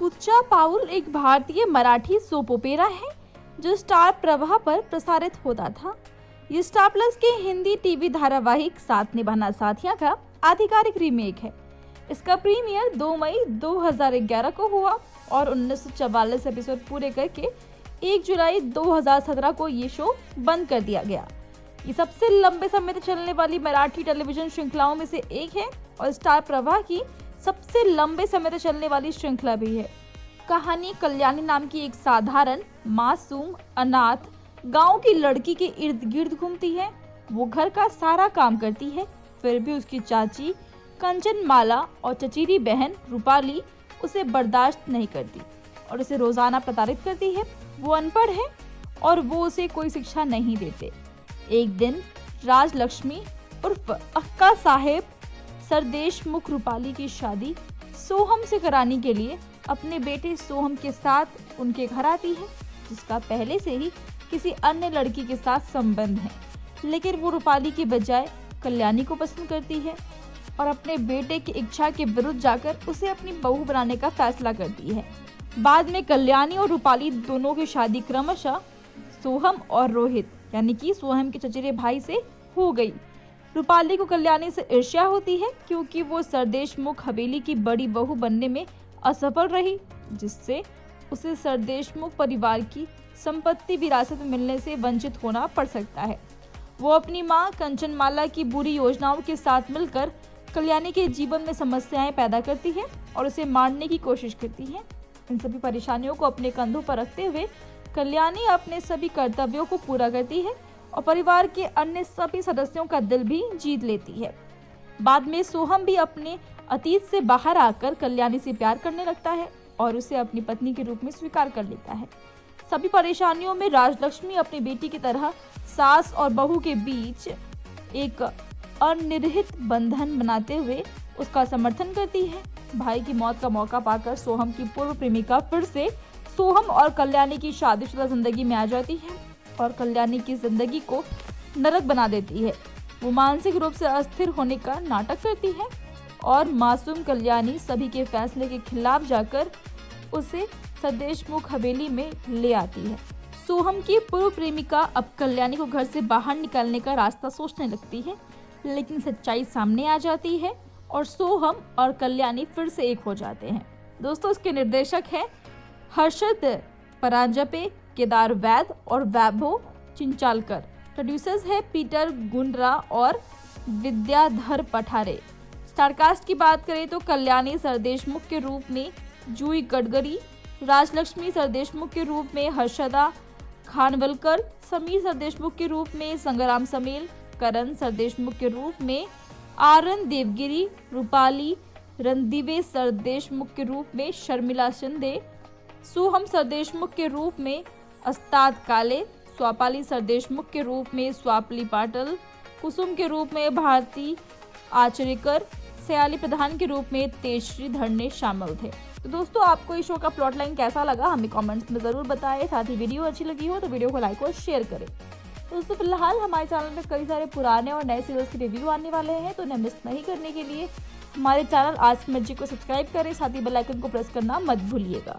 पुच्चा पाऊल एक भारतीय मराठी सोप ओपेरा है जो स्टार प्रवाह पर प्रसारित होता था। ये स्टार प्लस के हिंदी टीवी धारावाहिक साथ निभाना साथिया का आधिकारिक रीमेक है। इसका प्रीमियर 2 मई 2011 को हुआ और 1944 एपिसोड पूरे करके 1 जुलाई 2017 को ये शो बंद कर दिया गया। ये सबसे लंबे समय तक चलने वाली मराठी टेलीविजन श्रृंखलाओं में से एक है और स्टार प्रवाह की सबसे लंबे समय तक चलने वाली श्रृंखला भी है। कहानी कल्याणी नाम की एक साधारण मासूम अनाथ गांव की लड़की के इर्द गिर्द घूमती है। वो घर का सारा काम करती है, फिर भी उसकी चाची कंचनमाला और चचेरी बहन रूपाली उसे बर्दाश्त नहीं करती और उसे रोजाना प्रताड़ित करती है। वो अनपढ़ है और वो उसे कोई शिक्षा नहीं देते। एक दिन राजलक्ष्मी उर्फ अक्का साहेब सरदेशमुख रूपाली की शादी सोहम से कराने के लिए अपने बेटे सोहम के साथ उनके घर आती है, जिसका पहले से ही किसी अन्य लड़की के साथ संबंध है। लेकिन वो रूपाली की बजाय कल्याणी को पसंद करती है और अपने बेटे की इच्छा के विरुद्ध जाकर उसे अपनी बहू बनाने का फैसला करती है। बाद में कल्याणी और रूपाली दोनों की शादी क्रमशः सोहम और रोहित यानी कि सोहम के चचेरे भाई से हो गई। रूपाली को कल्याणी से ईर्ष्या होती है क्योंकि वो सरदेशमुख हवेली की बड़ी बहू बनने में असफल रही, जिससे उसे सरदेशमुख परिवार की संपत्ति विरासत में मिलने से वंचित होना पड़ सकता है। वो अपनी मां कंचनमाला की बुरी योजनाओं के साथ मिलकर कल्याणी के जीवन में समस्याएं पैदा करती है और उसे मारने की कोशिश करती है। इन सभी परेशानियों को अपने कंधों पर रखते हुए कल्याणी अपने सभी कर्तव्यों को पूरा करती है और परिवार के अन्य सभी सदस्यों का दिल भी जीत लेती है। बाद में सोहम भी अपने अतीत से बाहर आकर कल्याणी से प्यार करने लगता है और उसे अपनी पत्नी के रूप में स्वीकार कर लेता है। सभी परेशानियों में राजलक्ष्मी अपनी बेटी की तरह सास और बहू के बीच एक अनिर्हित बंधन बनाते हुए उसका समर्थन करती है। भाई की मौत का मौका पाकर सोहम की पूर्व प्रेमिका फिर से सोहम और कल्याणी की शादीशुदा जिंदगी में आ जाती है और कल्याणी की जिंदगी को नरक बना देती है। वो मानसिक रूप से अस्थिर होने का नाटक करती है और मासूम कल्याणी सभी के फैसले के खिलाफ जाकर उसे सरदेशमुख हवेली में ले आती है। सोहम की पूर्व प्रेमिका अब कल्याणी को घर से बाहर निकालने का रास्ता सोचने लगती है, लेकिन सच्चाई सामने आ जाती है और सोहम और कल्याणी फिर से एक हो जाते हैं। दोस्तों, इसके निर्देशक हैं हर्षद परांजपे, केदार वैद और वैभव चिंचालकर। प्रोड्यूसर्स है पीटर गुंडरा और विद्याधर पठारे। स्टारकास्ट की बात करें तो कल्याणी सरदेशमुख के रूप में जूही गडकरी, राजलक्ष्मी सरदेशमुख के रूप में हर्षदा खानवलकर, समीर सरदेशमुख के रूप में संग्राम समेल, करण सरदेशमुख के रूप में आरन देवगिरी, रूपाली रणदिवे सरदेशमुख के रूप में शर्मिला शिंदे, सोहम सरदेशमुख के रूप में अस्ताद काले, स्वापाली सरदेशमुख के रूप में स्वापली पाटिल, कुसुम के रूप में भारती आचरेकर, सयाली प्रधान के रूप में तेजश्री धरने शामिल थे। तो दोस्तों, आपको इस शो का प्लॉट लाइन कैसा लगा हमें कमेंट्स में ज़रूर बताएं। साथ ही वीडियो अच्छी लगी हो तो वीडियो को लाइक और शेयर करें। दोस्तों, फिलहाल हमारे चैनल में कई सारे पुराने और नए सीरियल्स के रिव्यू आने वाले हैं, तो उन्हें मिस नहीं करने के लिए हमारे चैनल आज की मर्जी को सब्सक्राइब करें। साथ ही बेल आइकन को प्रेस करना मत भूलिएगा।